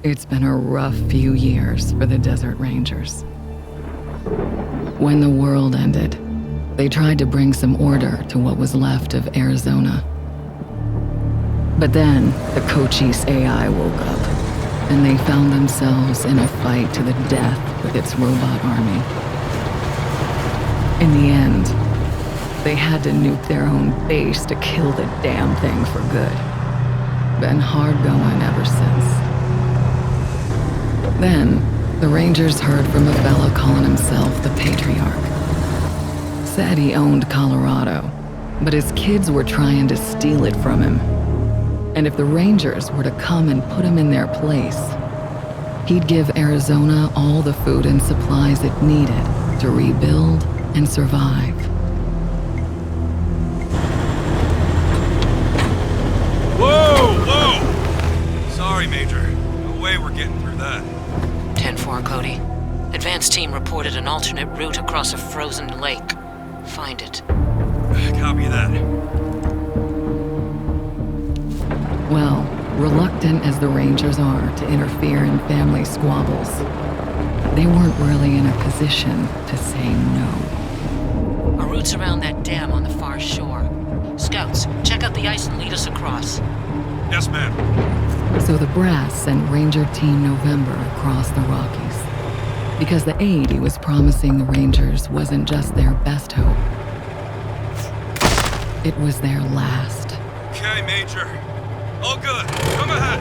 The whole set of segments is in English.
It's been a rough few years for the Desert Rangers. When the world ended, they tried to bring some order to what was left of Arizona. But then the Cochise AI woke up, and they found themselves in a fight to the death with its robot army. In the end, they had to nuke their own base to kill the damn thing for good. Been hard going ever since. Then, the Rangers heard from a fella calling himself the Patriarch. Said he owned Colorado, but his kids were trying to steal it from him. And if the Rangers were to come and put him in their place, he'd give Arizona all the food and supplies it needed to rebuild and survive. Whoa! Sorry, Major. No way we're getting through that. 10-4, Cody. Advance team reported an alternate route across a frozen lake. Find it. Copy that. Well, reluctant as the Rangers are to interfere in family squabbles, they weren't really in a position to say no. Our route's around that dam on the far shore. Scouts, check out the ice and lead us across. Yes, ma'am. So the brass sent Ranger Team November across the Rockies, because the aid he was promising the Rangers wasn't just their best hope. It was their last. Okay, Major. All good. Come ahead.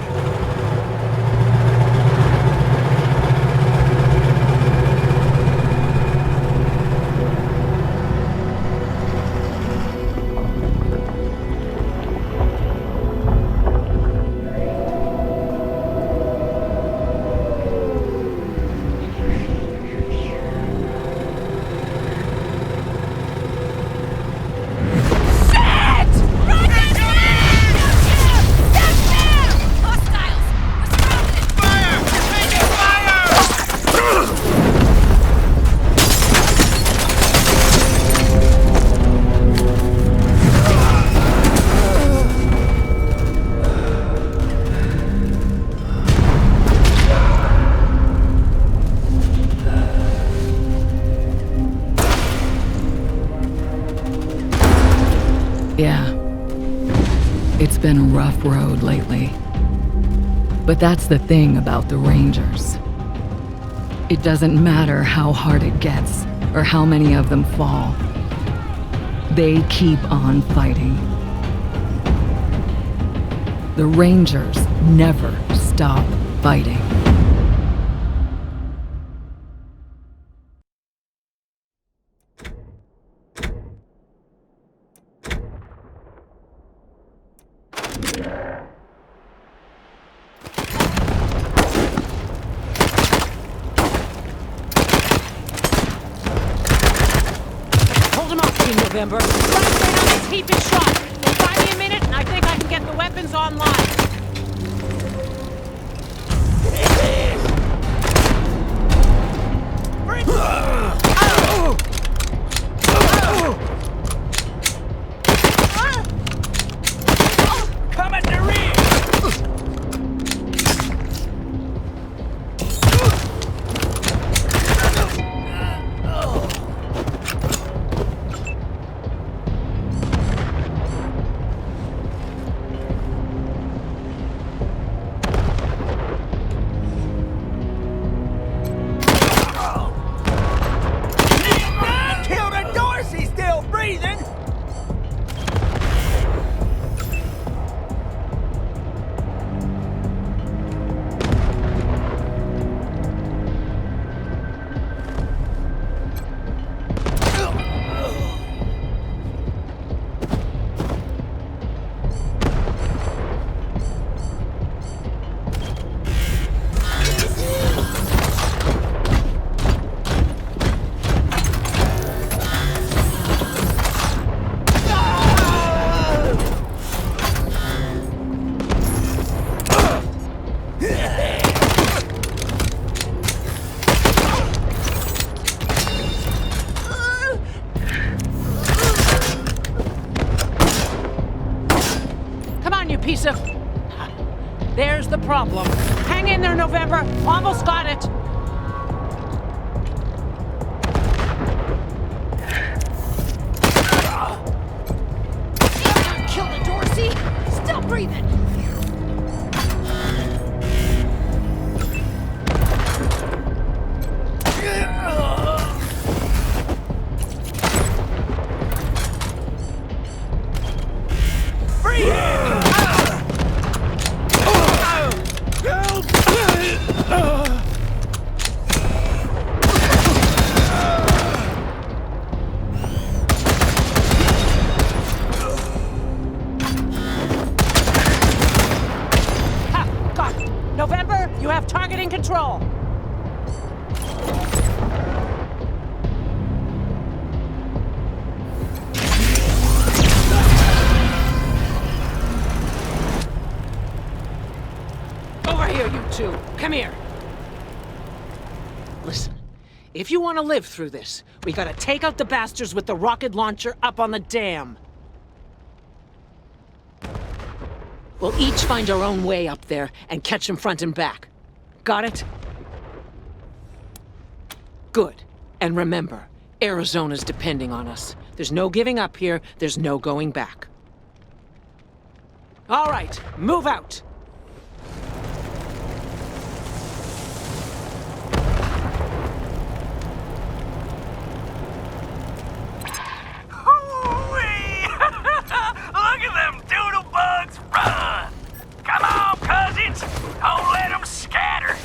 Yeah, it's been a rough road lately. But that's the thing about the Rangers. It doesn't matter how hard it gets or how many of them fall. They keep on fighting. The Rangers never stop fighting. November. Run straight on this heaping shot. Well, buy me a minute, and I think I can get the weapons online. Come at the rear! November. Almost got it. Killed a Dorsey. Still breathing. Ha! Got it. November, you have targeting control. Over here, you two. Come here. Listen, if you want to live through this, we gotta take out the bastards with the rocket launcher up on the dam. We'll each find our own way up there and catch them front and back. Got it? Good. And remember, Arizona's depending on us. There's no giving up here, there's no going back. All right, move out. Look at them doodle bugs run! Come on, cousins! Don't let them scatter!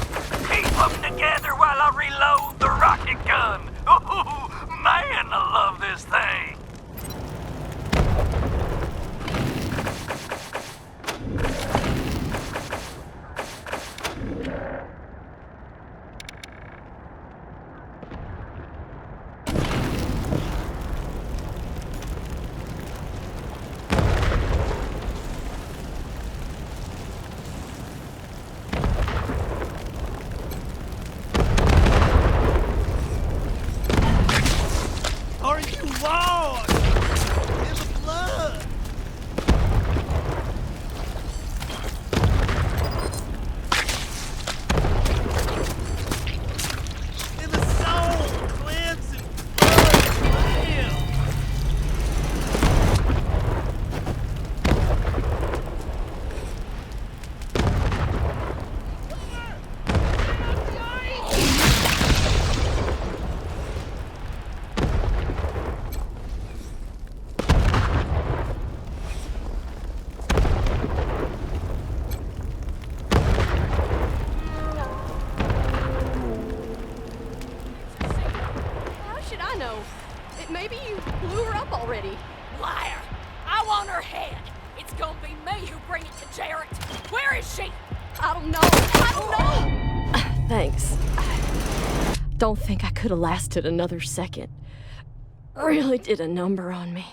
Keep them together while I reload the rocket gun! Ooh, man, I love this thing! Are you lost? In the blood! In the soul! Cleansing blood! Damn! How should I know? Maybe you blew her up already. Liar! I want her head. It's gonna be me who bring it to Jarrett. Where is she? I don't know. I don't know. Thanks. Don't think I could have lasted another second. Really did a number on me.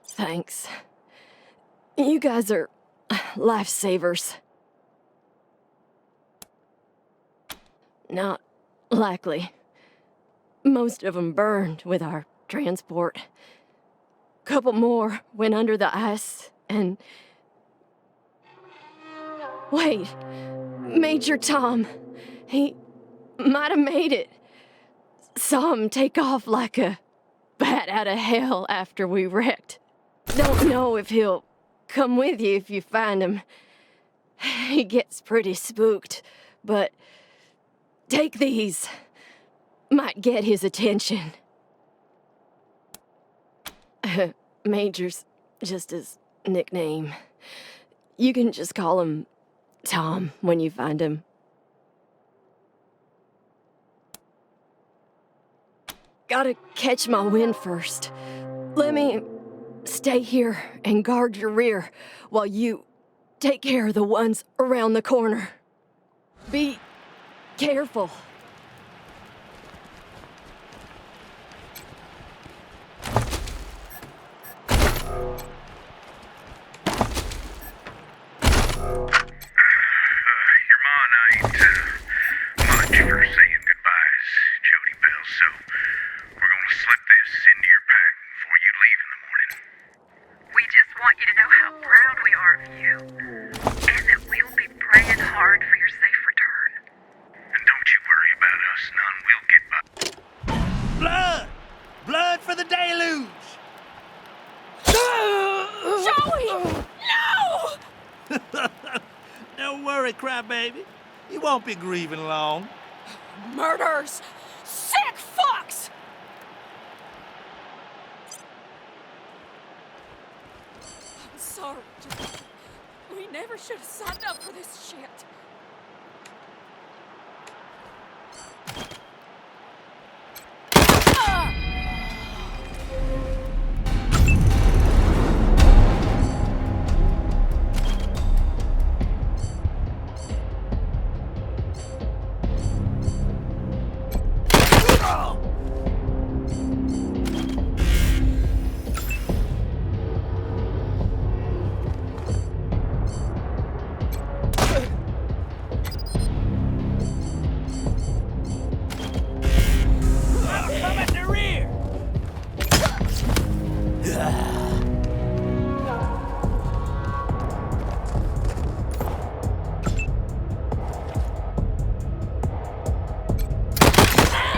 Thanks. You guys are lifesavers. Not likely. Most of them burned with our transport. Couple more went under the ice and... Wait, Major Tom. He might have made it. Saw him take off like a bat out of hell after we wrecked. Don't know if he'll come with you if you find him. He gets pretty spooked, but take these. Might get his attention. Major's just his nickname. You can just call him Tom when you find him. Gotta catch my wind first. Let me stay here and guard your rear while you take care of the ones around the corner. Be careful. Your mom ain't much for saying goodbyes, Jody Bell, so we're gonna slip this into your pack before you leave in the morning. We just want you to know how proud we are of you, and that we'll be praying worry, crybaby. You won't be grieving long. Murders! Sick fucks! I'm sorry, Joe. We never should have signed up for this shit. Come at the rear!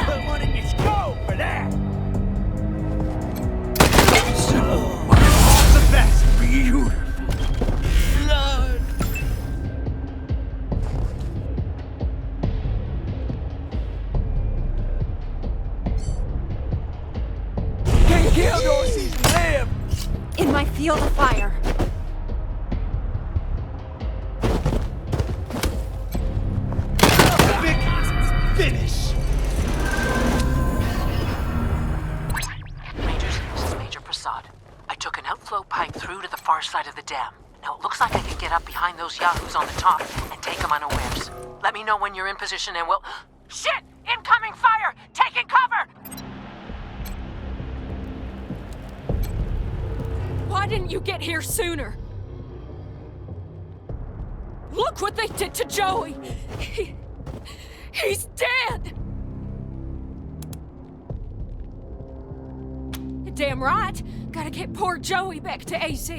Put one in your skull for that! So, that's beautiful. Blood. Can't kill Dorsey's live! In my field of fire. Finish! Rangers, this is Major Prasad. I took an outflow pipe through to the far side of the dam. Now it looks like I can get up behind those yahoos on the top and take them unawares. Let me know when you're in position and we'll... Shit! Incoming fire! Taking cover! Why didn't you get here sooner? Look what they did to Joey! He's dead! Damn right. Gotta get poor Joey back to AZ.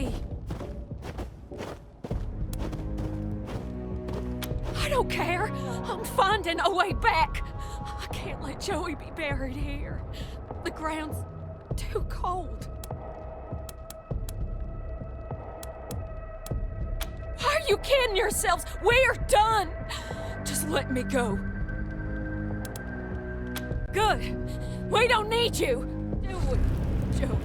I don't care. I'm finding a way back. I can't let Joey be buried here. The ground's too cold. Are you kidding yourselves? We're done! Just let me go. Good. We don't need you. Do we, Joey?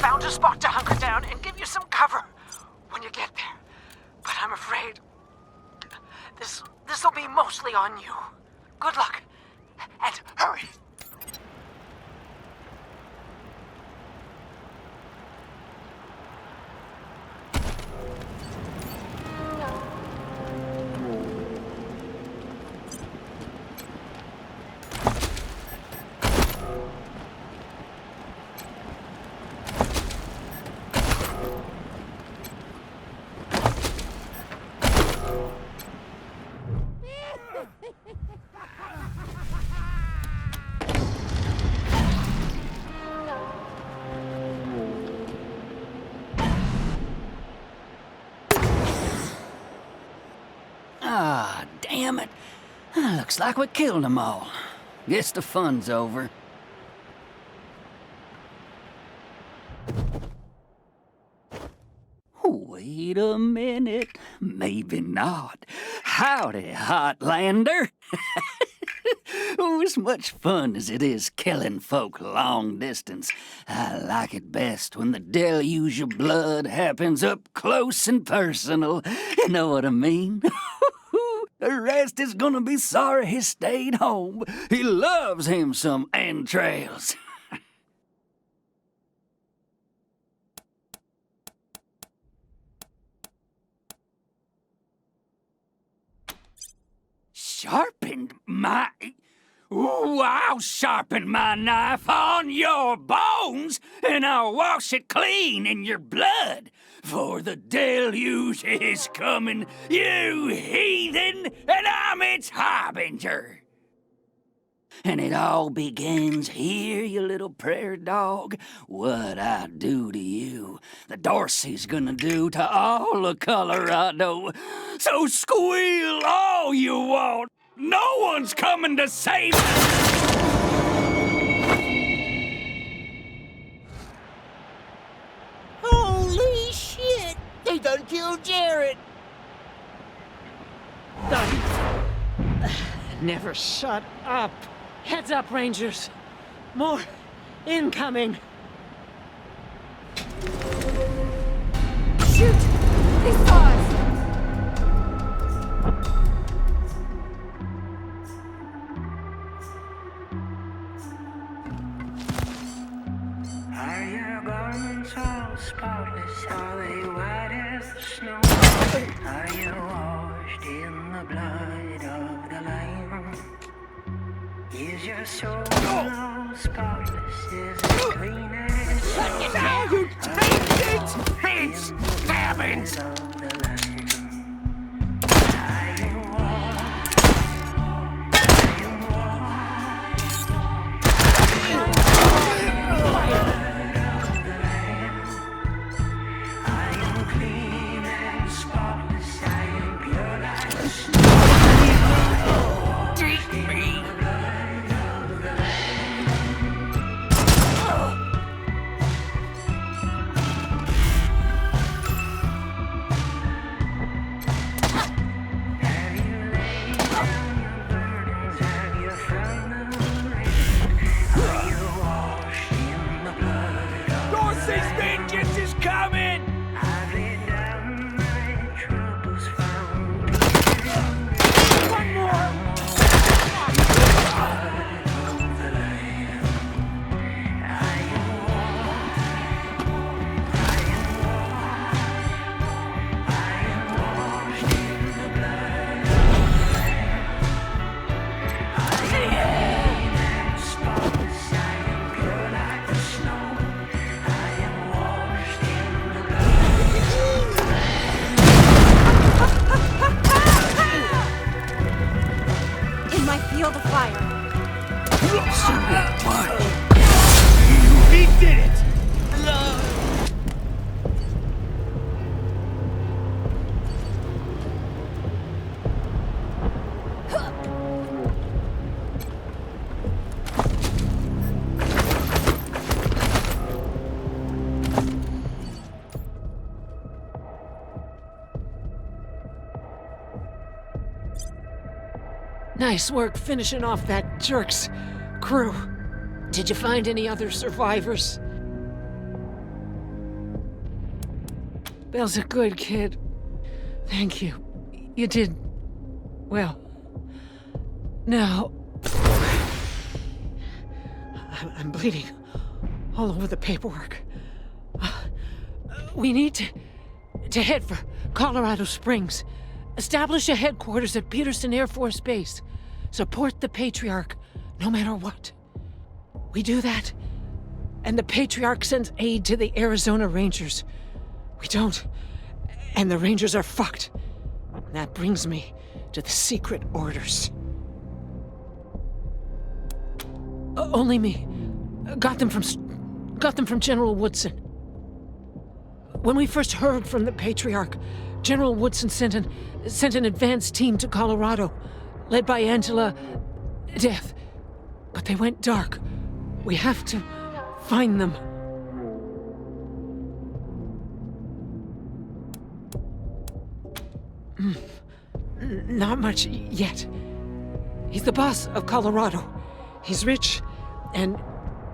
found a spot to hunker down and give you some cover when you get there. But I'm afraid this'll be mostly on you. Good luck, and hurry. Ah, damn it. Looks like we killed them all. Guess the fun's over. Wait a minute. Maybe not. Howdy, Hotlander. Oh, as much fun as it is killing folk long distance, I like it best when the deluge of blood happens up close and personal. You know what I mean? The rest is gonna be sorry he stayed home. He loves him some entrails. Sharpened my... Ooh, I'll sharpen my knife on your bones, and I'll wash it clean in your blood. For the deluge is coming, you heathen, and I'm its harbinger. And it all begins here, you little prairie dog. What I do to you, the Dorsey's gonna do to all of Colorado. So squeal all you want. No one's coming to save us. Holy shit! They done killed Jared! Never shut up. Heads up, Rangers. More incoming. Shoot! They saw us! Are your garments all spotless? Are they white as the snow? Are you washed in the blood of the Lamb? Is your soul all spotless? Is it clean as snow? Now you tainted stabbings! Field of fire. He did it! Nice work finishing off that jerk's crew. Did you find any other survivors? Belle's a good kid. Thank you. You did well. Now, I'm bleeding all over the paperwork. We need to head for Colorado Springs. Establish a headquarters at Peterson Air Force Base. Support the Patriarch, no matter what. We do that, and the Patriarch sends aid to the Arizona Rangers. We don't, and the Rangers are fucked. And that brings me to the secret orders. Only me. Got them from General Woodson. When we first heard from the Patriarch, General Woodson sent an advance team to Colorado, led by Angela Death. But they went dark. We have to find them. Not much yet. He's the boss of Colorado. He's rich, and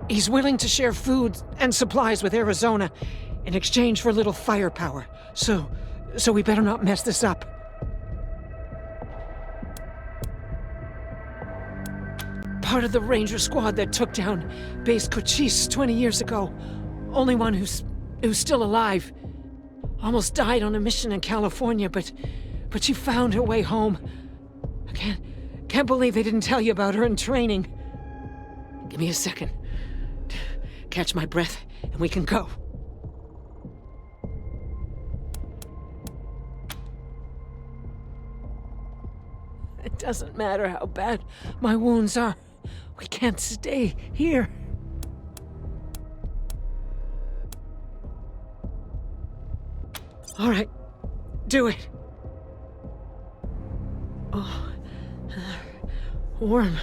he's willing to share food and supplies with Arizona in exchange for a little firepower. So we better not mess this up. Part of the Ranger squad that took down Base Cochise 20 years ago. Only one who's still alive. Almost died on a mission in California, but she found her way home. I can't believe they didn't tell you about her in training. Give me a second. Catch my breath, and we can go. It doesn't matter how bad my wounds are. We can't stay here. All right, do it. Oh, warm.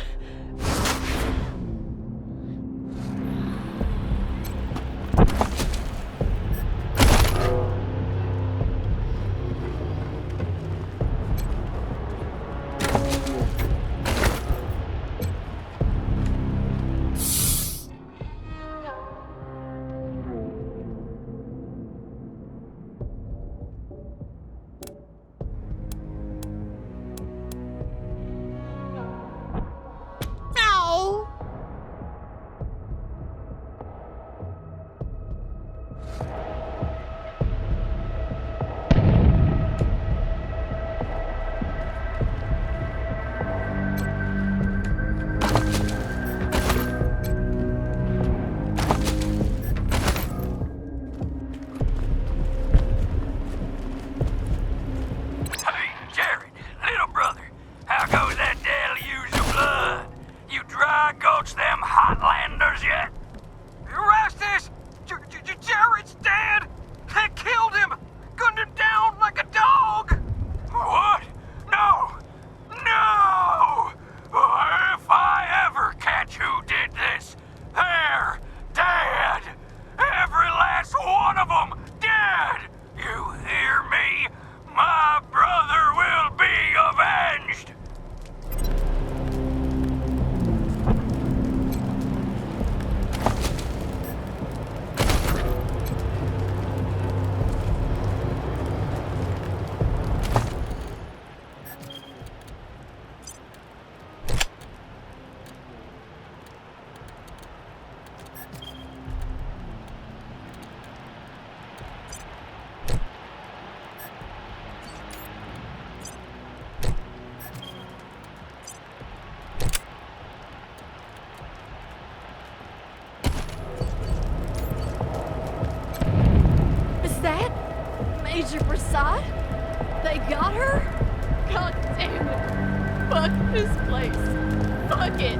Major Prasad? They got her? God damn it. Fuck this place. Fuck it.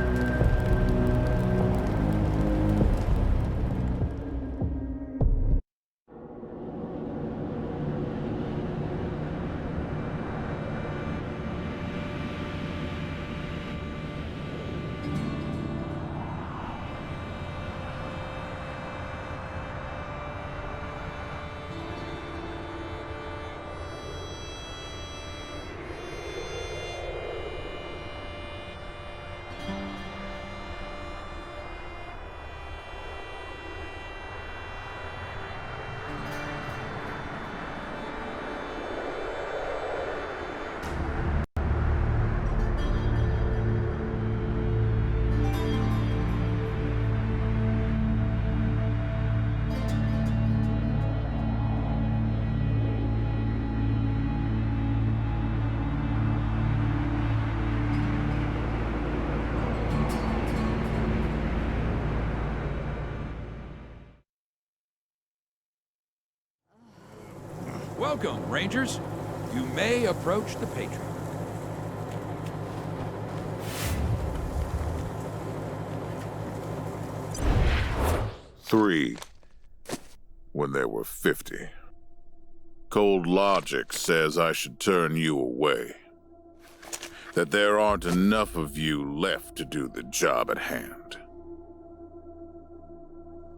Welcome, Rangers. You may approach the Patriot. 3 when there were 50. Cold logic says I should turn you away. That there aren't enough of you left to do the job at hand.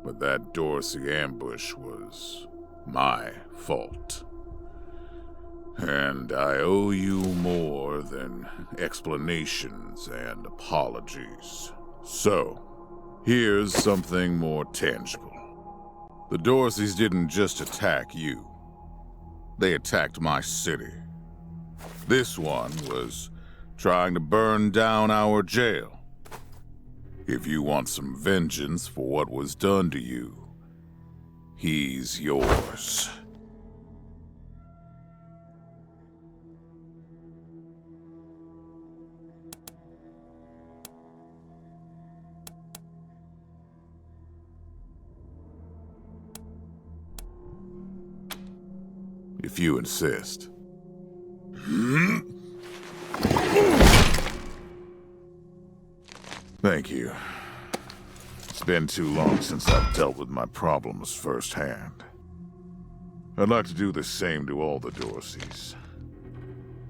But that Dorsey ambush was my fault. And I owe you more than explanations and apologies. So, here's something more tangible. The Dorseys didn't just attack you. They attacked my city. This one was trying to burn down our jail. If you want some vengeance for what was done to you, he's yours. If you insist. Thank you. It's been too long since I've dealt with my problems firsthand. I'd like to do the same to all the Dorseys.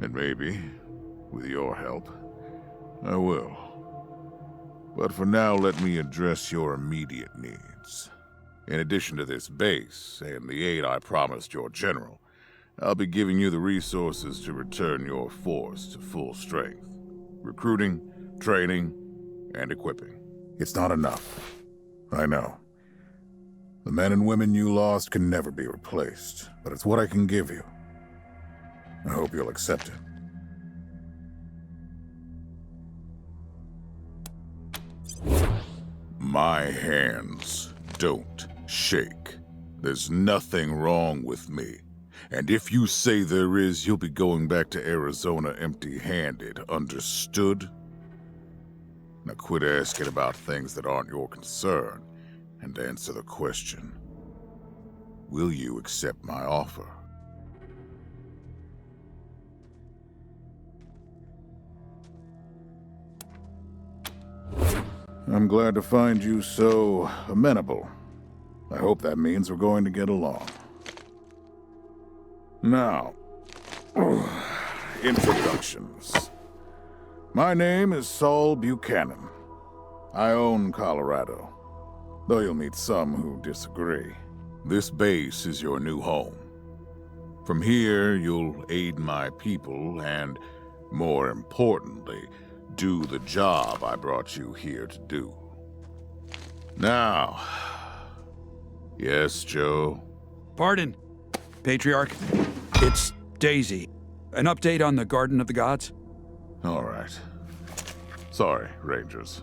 And maybe, with your help, I will. But for now, let me address your immediate needs. In addition to this base and the aid I promised your general, I'll be giving you the resources to return your force to full strength. Recruiting, training, and equipping. It's not enough. I know. The men and women you lost can never be replaced, but it's what I can give you. I hope you'll accept it. My hands don't shake. There's nothing wrong with me. And if you say there is, you'll be going back to Arizona empty-handed. Understood? Now quit asking about things that aren't your concern, and answer the question. Will you accept my offer? I'm glad to find you so amenable. I hope that means we're going to get along. Now, introductions. My name is Saul Buchanan. I own Colorado, though you'll meet some who disagree. This base is your new home. From here, you'll aid my people and, more importantly, do the job I brought you here to do. Now, yes, Joe? Pardon, Patriarch. It's Daisy. An update on the Garden of the Gods? All right. Sorry, Rangers.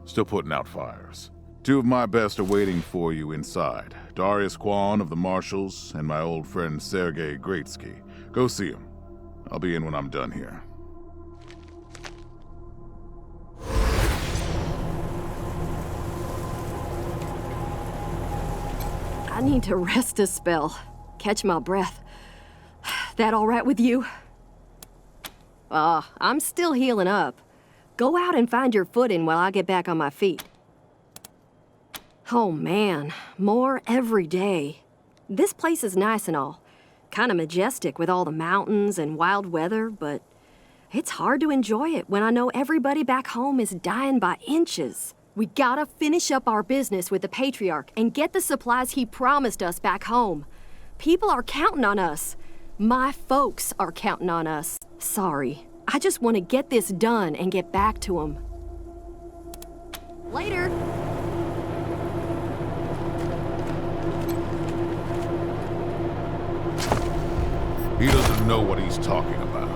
Still putting out fires. 2 of my best are waiting for you inside. Darius Kwan of the Marshals and my old friend Sergei Greatsky. Go see him. I'll be in when I'm done here. I need to rest a spell. Catch my breath. That all right with you? I'm still healing up. Go out and find your footing while I get back on my feet. Oh man, more every day. This place is nice and all. Kinda majestic with all the mountains and wild weather, but it's hard to enjoy it when I know everybody back home is dying by inches. We gotta finish up our business with the Patriarch and get the supplies he promised us back home. People are counting on us. My folks are counting on us. Sorry. I just want to get this done and get back to them. Later. He doesn't know what he's talking about.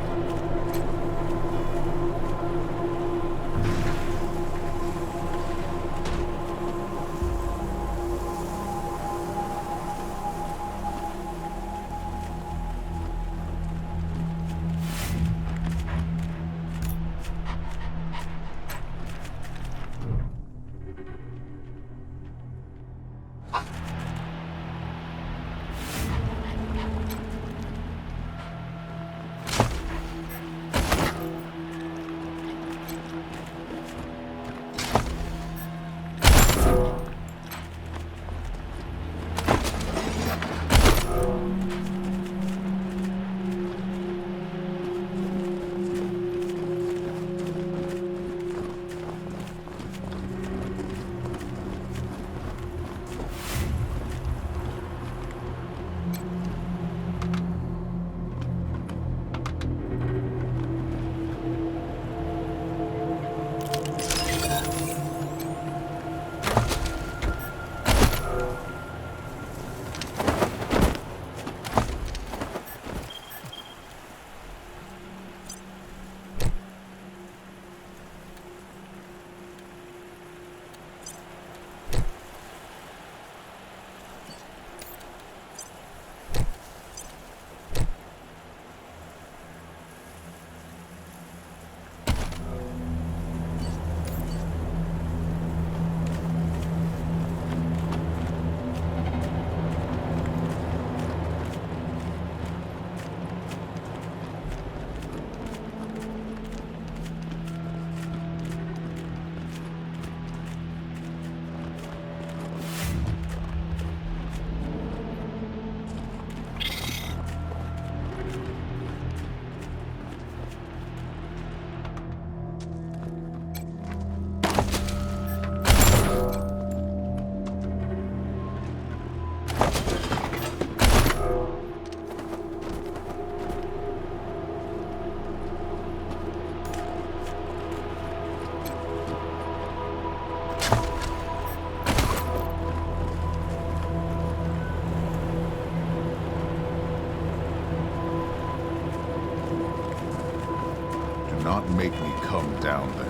not make me come down there.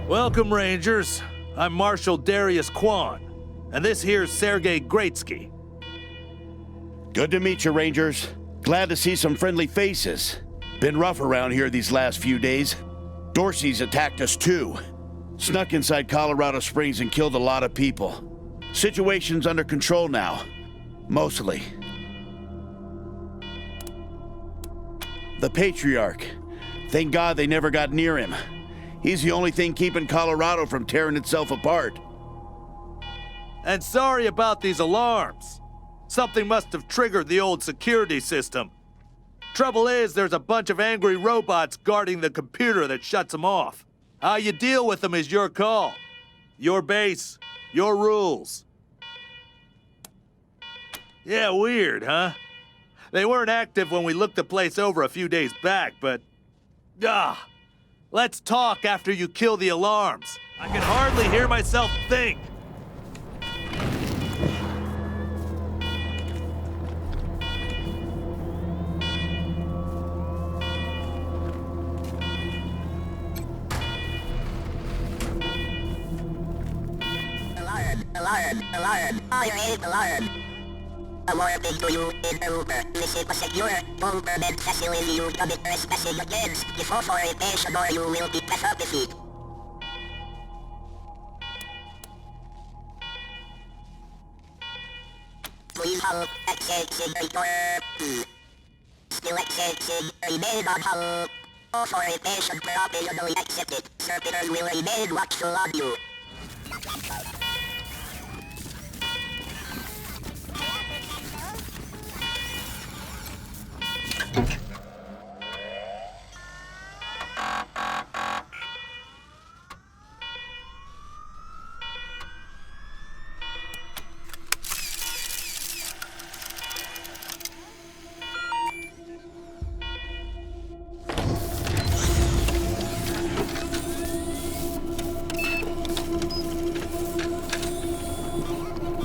Welcome, Rangers. I'm Marshal Darius Kwan, and this here's Sergei Greatsky. Good to meet you, Rangers. Glad to see some friendly faces. Been rough around here these last few days. Dorsey's attacked us too. Snuck inside Colorado Springs and killed a lot of people. Situation's under control now. Mostly. The Patriarch. Thank God they never got near him. He's the only thing keeping Colorado from tearing itself apart. And sorry about these alarms. Something must have triggered the old security system. Trouble is, there's a bunch of angry robots guarding the computer that shuts them off. How you deal with them is your call. Your base, your rules. Yeah, weird, huh? They weren't active when we looked the place over a few days back, but... let's talk after you kill the alarms. I can hardly hear myself think. Alarm. Fire is alarm. A warning to you in the Uber. This is a secure government facility you commit trespassing against. If authorization or you will be prosecuted. Please hold accessing report. Still accessing. Remain on hold. Authorization provisionally accepted. Servitors will remain watchful on you.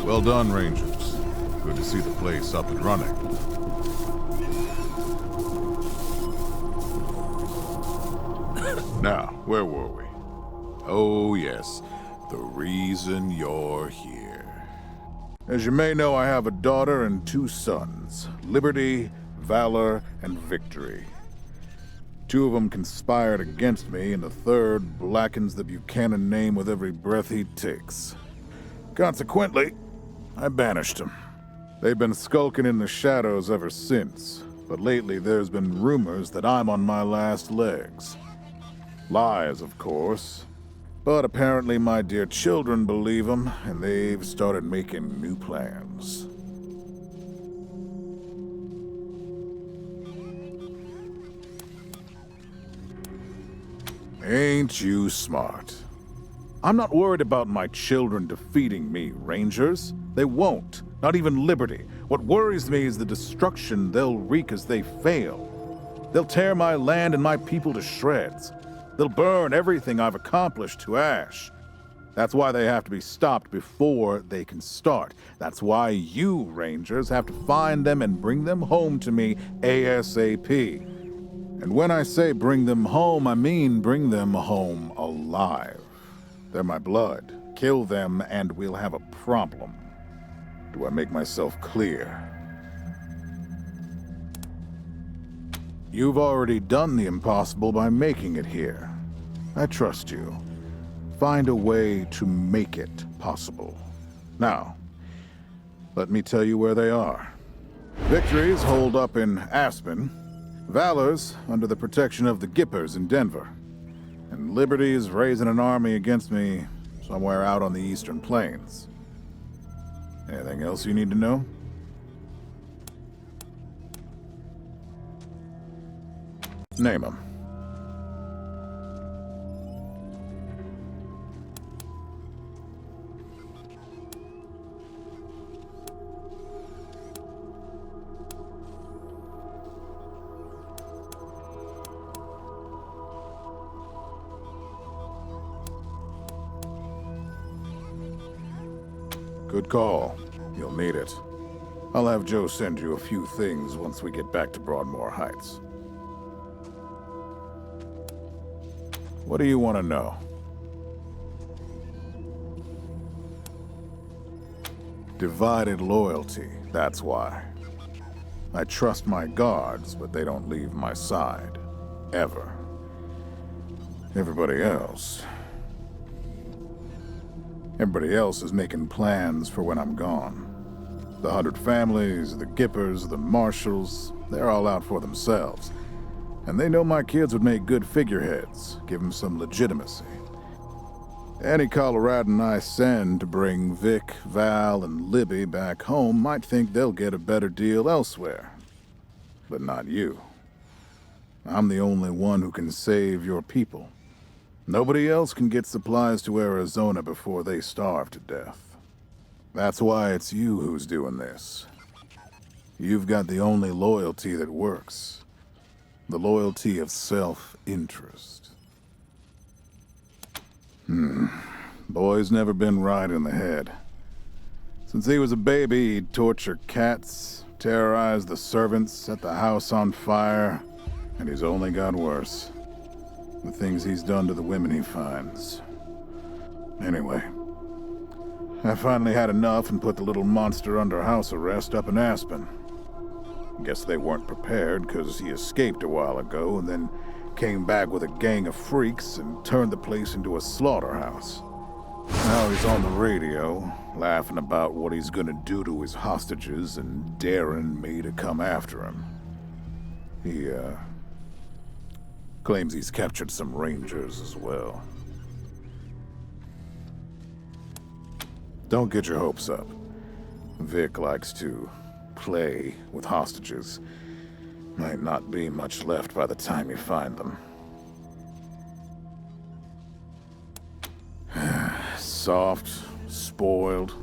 Well done, Rangers. Good to see the place up and running. Now, where were we? Oh, yes. The reason you're here. As you may know, I have a daughter and 2 sons. Liberty, Valor, and Victory. 2 of them conspired against me, and the 3rd blackens the Buchanan name with every breath he takes. Consequently, I banished them. They've been skulking in the shadows ever since, but lately there's been rumors that I'm on my last legs. Lies, of course. But apparently my dear children believe them, and they've started making new plans. Ain't you smart? I'm not worried about my children defeating me, Rangers. They won't. Not even Liberty. What worries me is the destruction they'll wreak as they fail. They'll tear my land and my people to shreds. They'll burn everything I've accomplished to ash. That's why they have to be stopped before they can start. That's why you, Rangers, have to find them and bring them home to me ASAP. And when I say bring them home, I mean bring them home alive. They're my blood. Kill them and we'll have a problem. Do I make myself clear? You've already done the impossible by making it here. I trust you. Find a way to make it possible. Now, let me tell you where they are. Victory's holed up in Aspen. Valor's under the protection of the Gippers in Denver. And Liberty's raising an army against me somewhere out on the Eastern Plains. Anything else you need to know? Name them. Good call. You'll need it. I'll have Joe send you a few things once we get back to Broadmoor Heights. What do you want to know? Divided loyalty, that's why. I trust my guards, but they don't leave my side. Ever. Everybody else is making plans for when I'm gone. The 100 families, the Gippers, the Marshals, they're all out for themselves. And they know my kids would make good figureheads, give them some legitimacy. Any Coloradan I send to bring Vic, Val, and Libby back home might think they'll get a better deal elsewhere. But not you. I'm the only one who can save your people. Nobody else can get supplies to Arizona before they starve to death. That's why it's you who's doing this. You've got the only loyalty that works. The loyalty of self-interest. Boy's never been right in the head. Since he was a baby, he'd torture cats, terrorize the servants, set the house on fire, and he's only got worse. The things he's done to the women he finds. Anyway, I finally had enough and put the little monster under house arrest up in Aspen. Guess they weren't prepared, because he escaped a while ago and then came back with a gang of freaks and turned the place into a slaughterhouse. Now he's on the radio, laughing about what he's gonna do to his hostages and daring me to come after him. He, claims he's captured some rangers as well. Don't get your hopes up. Vic likes to play with hostages. Might not be much left by the time you find them. Soft, spoiled,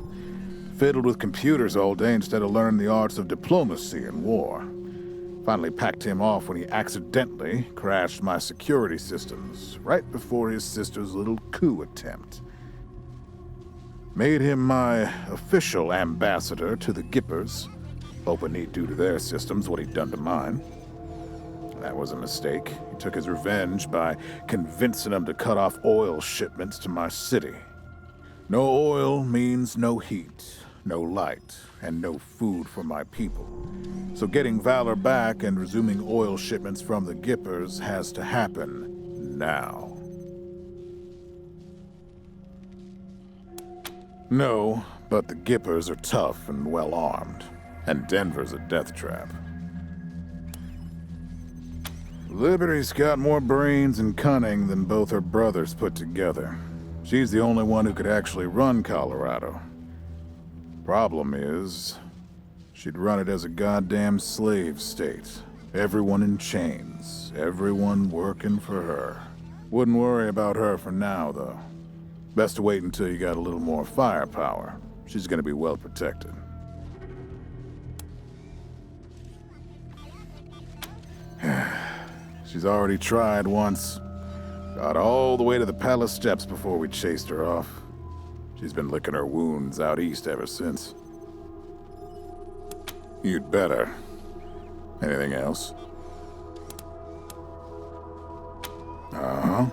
fiddled with computers all day instead of learning the arts of diplomacy and war. Finally packed him off when he accidentally crashed my security systems right before his sister's little coup attempt. Made him my official ambassador to the Gippers, hoping he'd do to their systems what he'd done to mine. That was a mistake. He took his revenge by convincing them to cut off oil shipments to my city. No oil means no heat, no light, and no food for my people. So getting Valor back and resuming oil shipments from the Gippers has to happen now. No, but the Gippers are tough and well-armed, and Denver's a death trap. Liberty's got more brains and cunning than both her brothers put together. She's the only one who could actually run Colorado. Problem is, she'd run it as a goddamn slave state. Everyone in chains, everyone working for her. Wouldn't worry about her for now, though. Best to wait until you got a little more firepower. She's gonna be well protected. She's already tried once. Got all the way to the palace steps before we chased her off. She's been licking her wounds out east ever since. You'd better. Anything else? Uh-huh.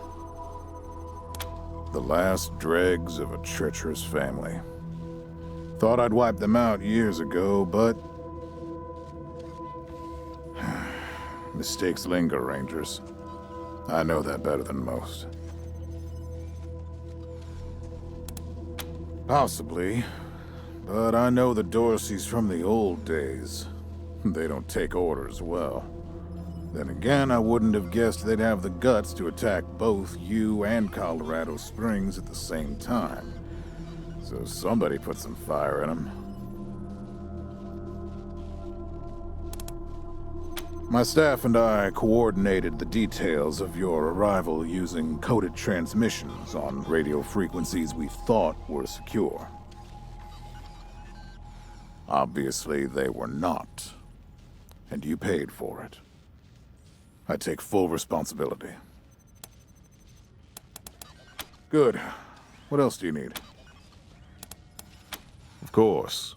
The last dregs of a treacherous family. Thought I'd wiped them out years ago, but... mistakes linger, Rangers. I know that better than most. Possibly, but I know the Dorseys from the old days. They don't take orders well. Then again, I wouldn't have guessed they'd have the guts to attack both you and Colorado Springs at the same time. So somebody put some fire in them. My staff and I coordinated the details of your arrival using coded transmissions on radio frequencies we thought were secure. Obviously, they were not. And you paid for it. I take full responsibility. Good. What else do you need? Of course.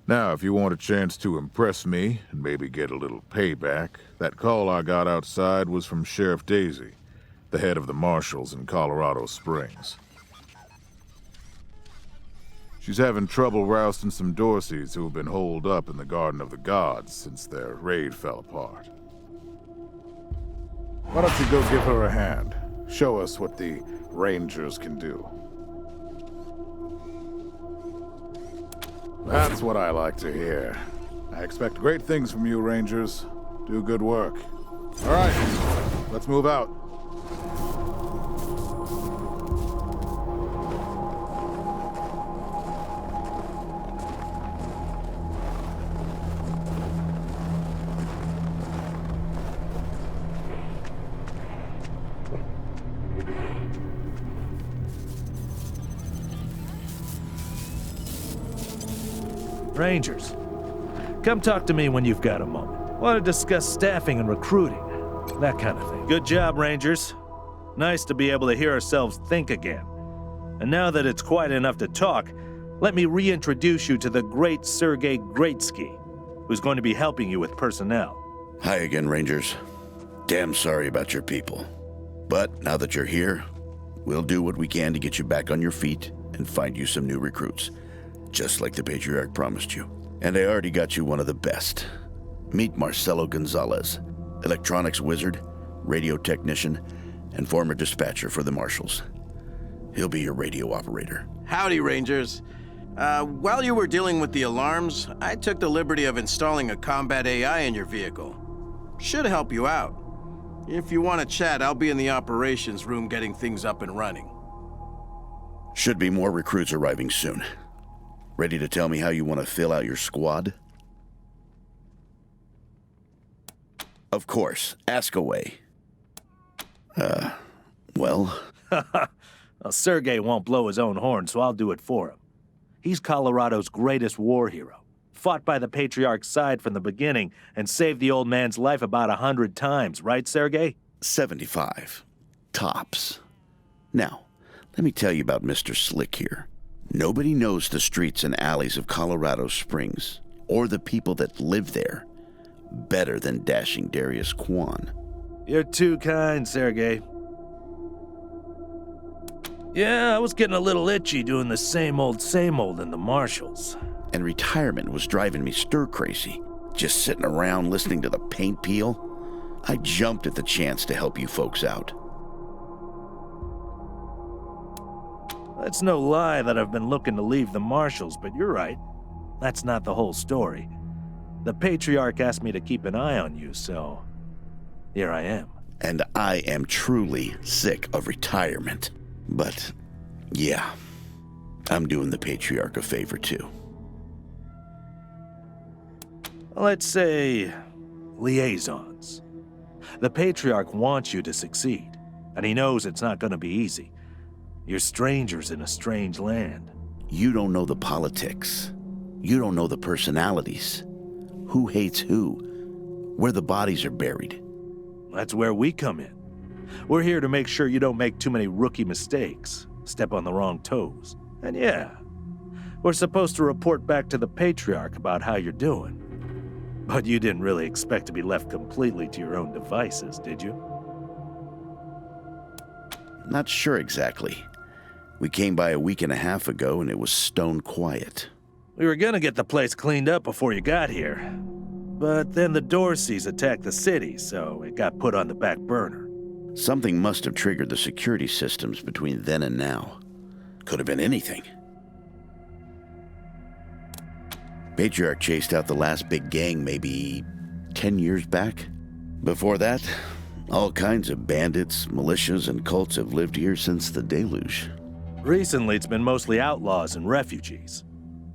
Now, if you want a chance to impress me and maybe get a little payback, that call I got outside was from Sheriff Daisy. the head of the Marshals in Colorado Springs. She's having trouble rousting some Dorseys who have been holed up in the Garden of the Gods since their raid fell apart. Why don't you go give her a hand? Show us what the Rangers can do. That's what I like to hear. I expect great things from you, Rangers. Do good work. All right, let's move out. Rangers, come talk to me when you've got a moment. Want to discuss staffing and recruiting, that kind of thing. Good job, Rangers. Nice to be able to hear ourselves think again. And now that it's quiet enough to talk, let me reintroduce you to the great Sergei Greatsky, who's going to be helping you with personnel. Hi again, Rangers. Damn sorry about your people. But now that you're here, we'll do what we can to get you back on your feet and find you some new recruits. Just like the Patriarch promised you. And I already got you one of the best. Meet Marcelo Gonzalez, electronics wizard, radio technician, and former dispatcher for the Marshals. He'll be your radio operator. Howdy, Rangers. While you were dealing with the alarms, I took the liberty of installing a combat AI in your vehicle. Should help you out. If you want to chat, I'll be in the operations room getting things up and running. Should be more recruits arriving soon. Ready to tell me how you want to fill out your squad? Of course, ask away. Well... Well, Sergei won't blow his own horn, so I'll do it for him. He's Colorado's greatest war hero. Fought by the Patriarch's side from the beginning and saved the old man's life about 100 times, right, Sergei? 75. Tops. Now, let me tell you about Mr. Slick here. Nobody knows the streets and alleys of Colorado Springs, or the people that live there, better than dashing Darius Kwan. You're too kind, Sergei. Yeah, I was getting a little itchy doing the same old in the Marshals. And retirement was driving me stir-crazy. Just sitting around listening to the paint peel. I jumped at the chance to help you folks out. It's no lie that I've been looking to leave the Marshals, but you're right. That's not the whole story. The Patriarch asked me to keep an eye on you, so here I am. And I am truly sick of retirement. But, yeah, I'm doing the Patriarch a favor too. Let's say liaisons. The Patriarch wants you to succeed, and he knows it's not going to be easy. You're strangers in a strange land. You don't know the politics. You don't know the personalities. Who hates who? Where the bodies are buried. That's where we come in. We're here to make sure you don't make too many rookie mistakes, step on the wrong toes. And yeah, we're supposed to report back to the Patriarch about how you're doing. But you didn't really expect to be left completely to your own devices, did you? Not sure exactly. We came by a week and a half ago and it was stone quiet. We were gonna get the place cleaned up before you got here. But then the Dorseys attacked the city, so it got put on the back burner. Something must have triggered the security systems between then and now. Could have been anything. Patriarch chased out the last big gang maybe 10 years back. Before that, all kinds of bandits, militias, and cults have lived here since the deluge. Recently, it's been mostly outlaws and refugees.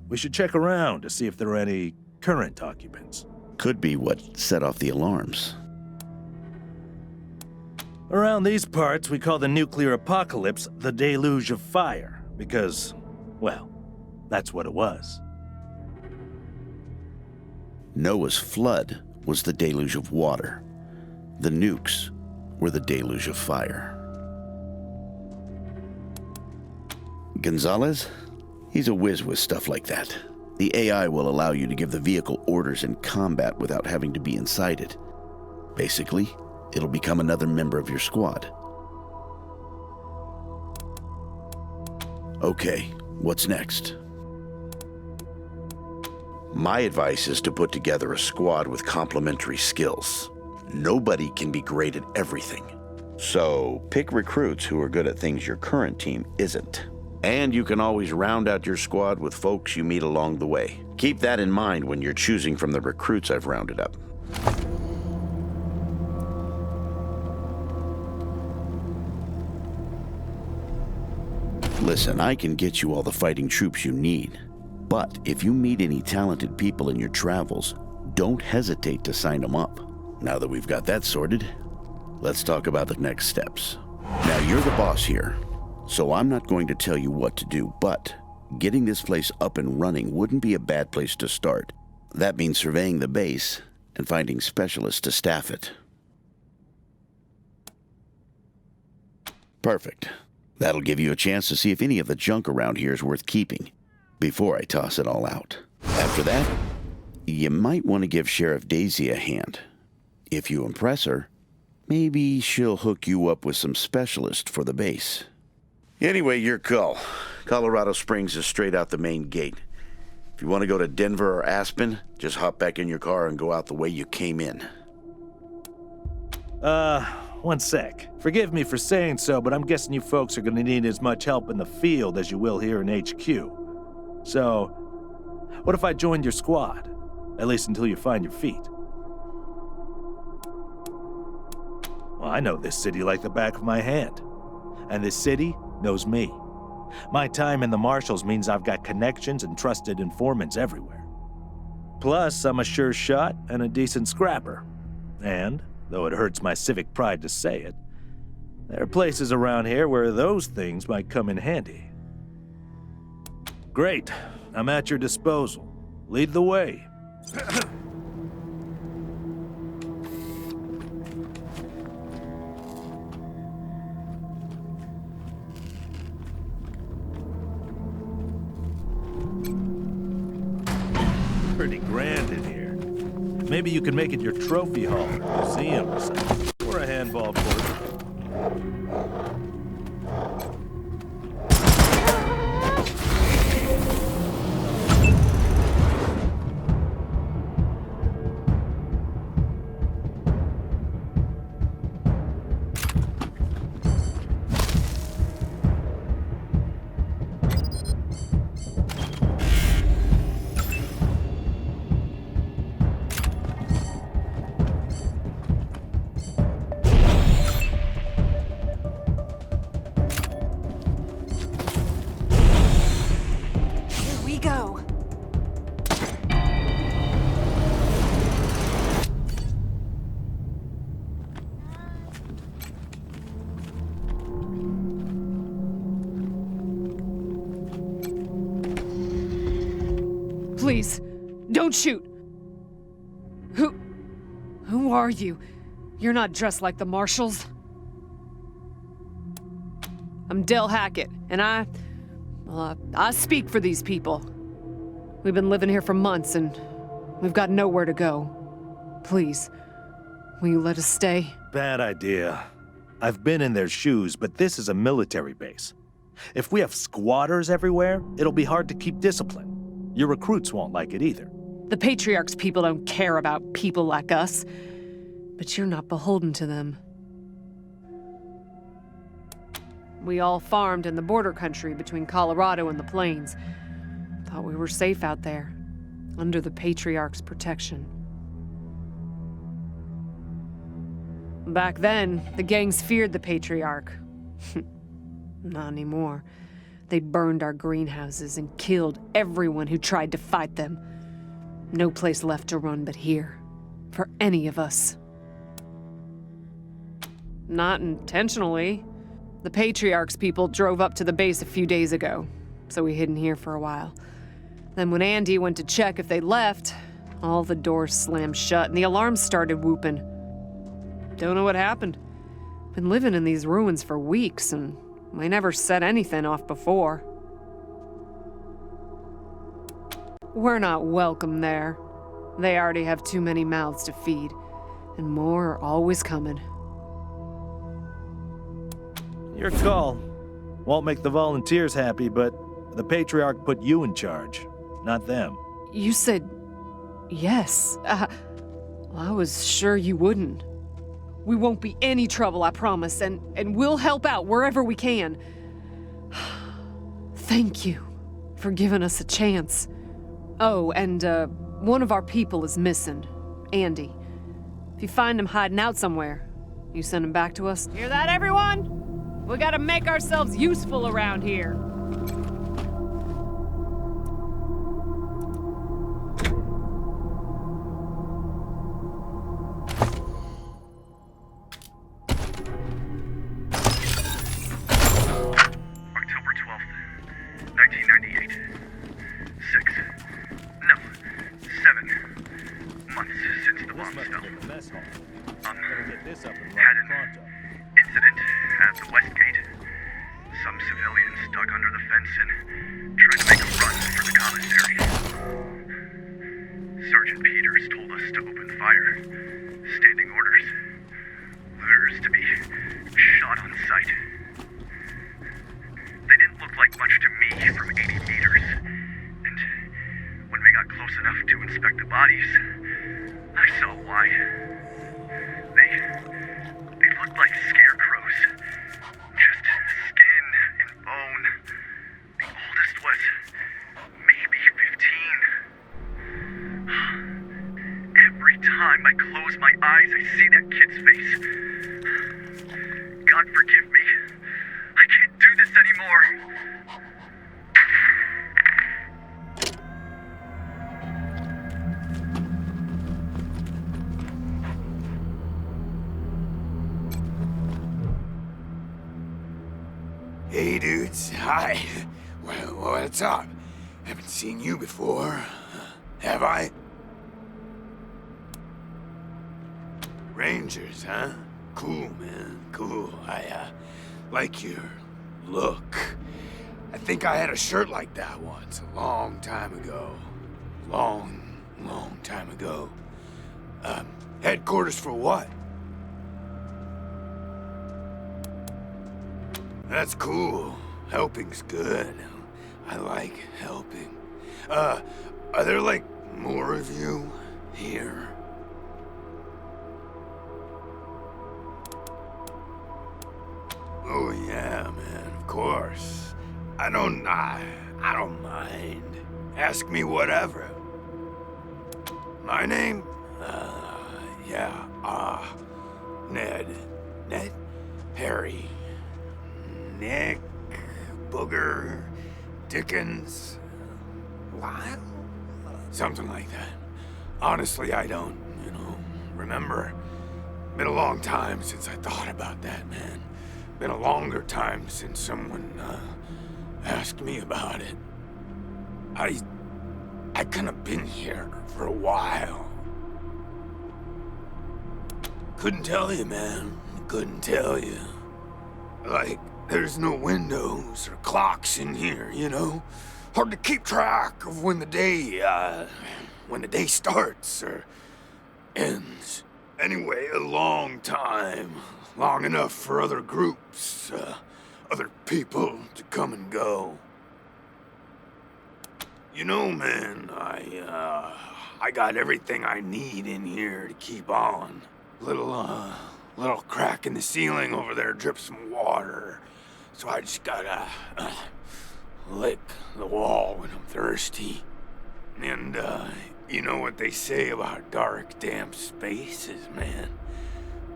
We should check around to see if there are any current occupants. Could be what set off the alarms. Around these parts, we call the nuclear apocalypse the deluge of fire, because, well, that's what it was. Noah's flood was the deluge of water. The nukes were the deluge of fire. Gonzalez? He's a whiz with stuff like that. The AI will allow you to give the vehicle orders in combat without having to be inside it. Basically, it'll become another member of your squad. Okay, what's next? My advice is to put together a squad with complementary skills. Nobody can be great at everything. So pick recruits who are good at things your current team isn't. And you can always round out your squad with folks you meet along the way. Keep that in mind when you're choosing from the recruits I've rounded up. Listen, I can get you all the fighting troops you need. But if you meet any talented people in your travels, don't hesitate to sign them up. Now that we've got that sorted, let's talk about the next steps. Now, you're the boss here, so I'm not going to tell you what to do, but getting this place up and running wouldn't be a bad place to start. That means surveying the base and finding specialists to staff it. Perfect. That'll give you a chance to see if any of the junk around here is worth keeping before I toss it all out. After that, you might want to give Sheriff Daisy a hand. If you impress her, maybe she'll hook you up with some specialists for the base. Anyway, your call. Colorado Springs is straight out the main gate. If you want to go to Denver or Aspen, just hop back in your car and go out the way you came in. One sec. Forgive me for saying so, but I'm guessing you folks are gonna need as much help in the field as you will here in HQ. So, what if I joined your squad? At least until you find your feet. Well, I know this city like the back of my hand. And this city knows me. My time in the Marshals means I've got connections and trusted informants everywhere. Plus, I'm a sure shot and a decent scrapper. And, though it hurts my civic pride to say it, there are places around here where those things might come in handy. Great. I'm at your disposal. Lead the way. Pretty grand in here. Maybe you can make it your trophy hall, museum, or something. Or a handball court. Please, don't shoot. Who are you? You're not dressed like the Marshals. I'm Del Hackett, and I speak for these people. We've been living here for months, and we've got nowhere to go. Please, will you let us stay? Bad idea. I've been in their shoes, but this is a military base. If we have squatters everywhere, it'll be hard to keep discipline. Your recruits won't like it either. The Patriarch's people don't care about people like us, but you're not beholden to them. We all farmed in the border country between Colorado and the plains. Thought we were safe out there, under the Patriarch's protection. Back then, the gangs feared the Patriarch. Not anymore. They burned our greenhouses and killed everyone who tried to fight them. No place left to run but here, for any of us. Not intentionally. The Patriarch's people drove up to the base a few days ago, so we hid in here for a while. Then when Andy went to check if they left, all the doors slammed shut and the alarms started whooping. Don't know what happened. Been living in these ruins for weeks and we never set anything off before. We're not welcome there. They already have too many mouths to feed, and more are always coming. Your call. Won't make the volunteers happy, but the Patriarch put you in charge, not them. You said yes. Well, I was sure you wouldn't. We won't be any trouble, I promise, and we'll help out wherever we can. Thank you for giving us a chance. Oh, and one of our people is missing, Andy. If you find him hiding out somewhere, you send him back to us. Hear that, everyone? We gotta make ourselves useful around here. October 12th, 1998. 7 months since the bombs fell. Had an incident at the West Gate. Some civilians dug under the fence and tried to make a run for the commissary. Sergeant Peters told us to open fire. Standing orders. Looters to be shot on sight. They didn't look like much to me from 80 meters. And when we got close enough to inspect the bodies, I saw why. They looked like scarecrows. Just skin and bone. The oldest was maybe 15. Every time I close my eyes, I see that kid's face. God forgive me. I can't do this anymore. Hey, dudes. Hi. Well, what's up? Haven't seen you before. Have I? Rangers, huh? Cool, man. Cool. I like your look. I think I had a shirt like that once, a long time ago. Long time ago. Headquarters for what? That's cool. Helping's good. I like helping. Are there, like, more of you here? Oh, yeah, man, of course. I don't mind. Ask me whatever. My name? Ned. Ned? Harry. Nick, Booger, Dickens, Lyle? Something like that. Honestly, I don't, remember. Been a long time since I thought about that, man. Been a longer time since someone, asked me about it. I kinda been here for a while. Couldn't tell you, man. Couldn't tell you. Like, there's no windows or clocks in here, Hard to keep track of when the day starts or ends. Anyway, a long time. Long enough for other groups, other people to come and go. Man, I got everything I need in here to keep on. Little crack in the ceiling over there drips some water. So I just gotta lick the wall when I'm thirsty. And you know what they say about dark, damp spaces, man.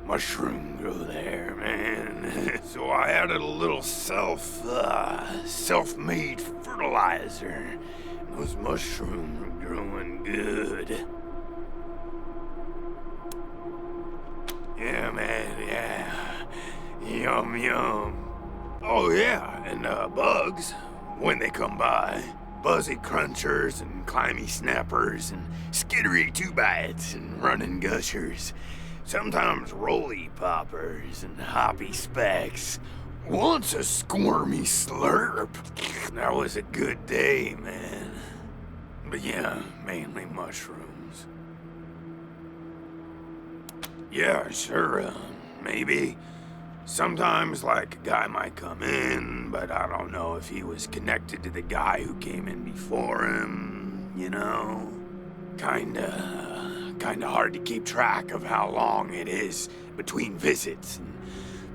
Mushroom grow there, man. So I added a little self-made fertilizer. And those mushrooms are growing good. Yeah, man, yeah. Yum, yum. Oh, yeah, and bugs, when they come by. Buzzy crunchers and climby snappers and skittery two-bites and running gushers. Sometimes roly poppers and hoppy specks. Once a squirmy slurp. That was a good day, man. But yeah, mainly mushrooms. Yeah, sure, maybe. Sometimes, like, a guy might come in, but I don't know if he was connected to the guy who came in before him, you know? Kinda hard to keep track of how long it is between visits, and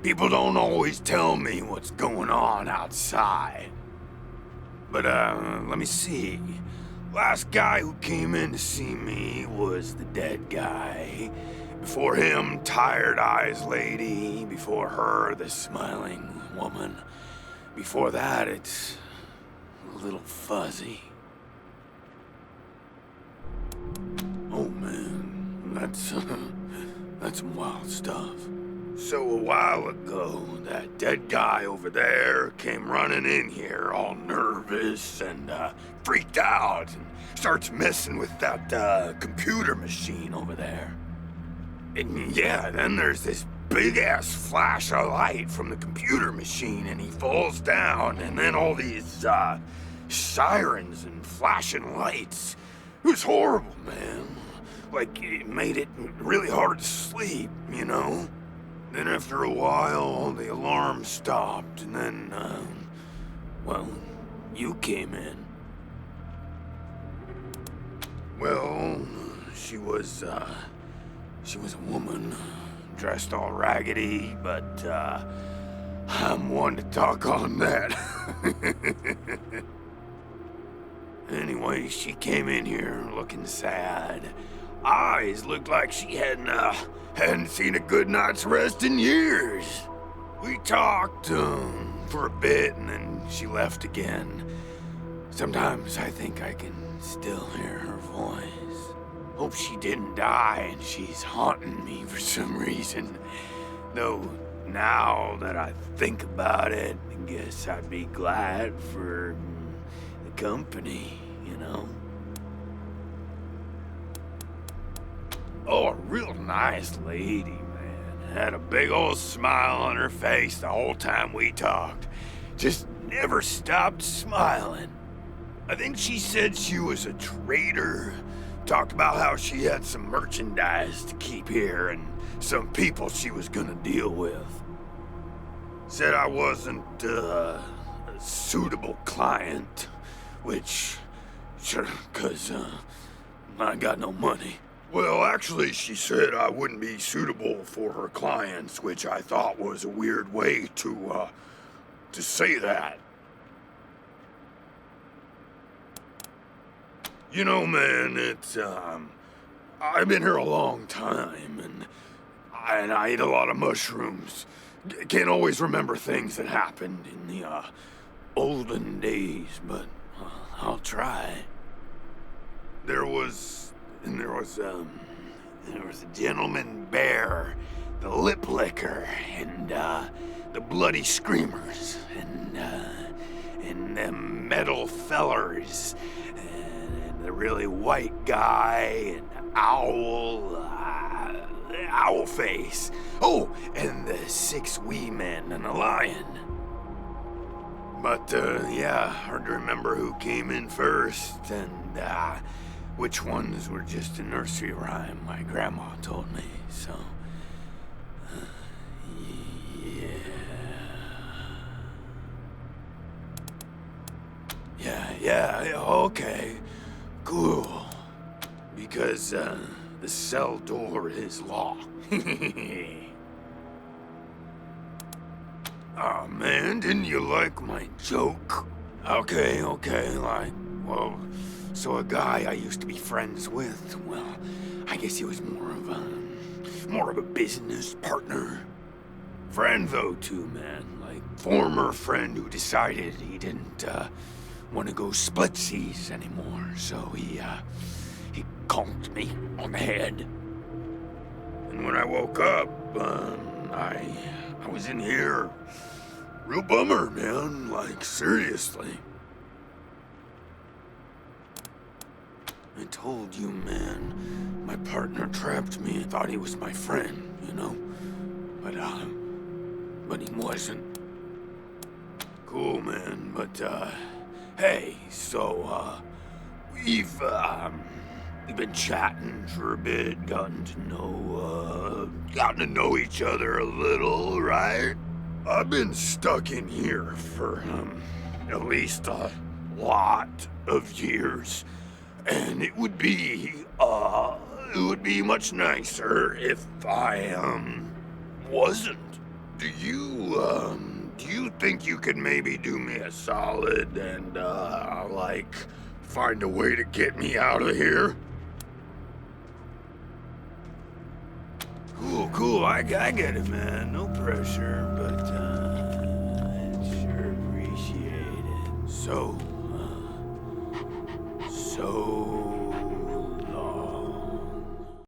people don't always tell me what's going on outside. But, let me see. Last guy who came in to see me was the dead guy. Before him, Tired Eyes Lady. Before her, the Smiling Woman. Before that, it's a little fuzzy. Oh man, that's some wild stuff. So a while ago, that dead guy over there came running in here all nervous and freaked out and starts messing with that computer machine over there. And yeah, then there's this big-ass flash of light from the computer machine, and he falls down, and then all these, sirens and flashing lights. It was horrible, man. Like, it made it really hard to sleep, you know? Then after a while, the alarm stopped, and then, well, you came in. Well, she was a woman, dressed all raggedy, but, I'm one to talk on that. Anyway, she came in here looking sad. Eyes looked like she hadn't seen a good night's rest in years. We talked, for a bit, and then she left again. Sometimes I think I can still hear her voice. Hope she didn't die and she's haunting me for some reason. Though, now that I think about it, I guess I'd be glad for the company, you know? Oh, a real nice lady, man. Had a big old smile on her face the whole time we talked. Just never stopped smiling. I think she said she was a trader. Talked about how she had some merchandise to keep here and some people she was gonna deal with. Said I wasn't a suitable client, which, sure, 'cause I got no money. Well, actually, she said I wouldn't be suitable for her clients, which I thought was a weird way to say that. You know, man, it's, I've been here a long time, and I eat a lot of mushrooms. Can't always remember things that happened in the, olden days, but I'll try. There was a gentleman bear, the lip licker, and, the bloody screamers, and the metal fellers, and the really white guy, and owl face. Oh, and the 6 wee men and a lion. But, yeah, hard to remember who came in first, and, which ones were just a nursery rhyme my grandma told me, so... Yeah, okay. Cool. Because, the cell door is locked. Aw, man, didn't you like my joke? Okay, like, well, so a guy I used to be friends with, well, I guess he was more of a business partner. Friend, though, too, man. Like, former friend who decided he didn't, want to go splitsies anymore, so he conked me on the head. And when I woke up, I was in here. Real bummer, man, like, seriously. I told you, man, my partner trapped me and thought he was my friend, you know? But he wasn't. Cool, man, but, hey, so, we've been chatting for a bit, gotten to know each other a little, right? I've been stuck in here for, at least a lot of years. And it would be much nicer if I, wasn't. Do you think you could maybe do me a solid and, like, find a way to get me out of here? Cool, I get it, man. No pressure, but, I'd sure appreciate it. So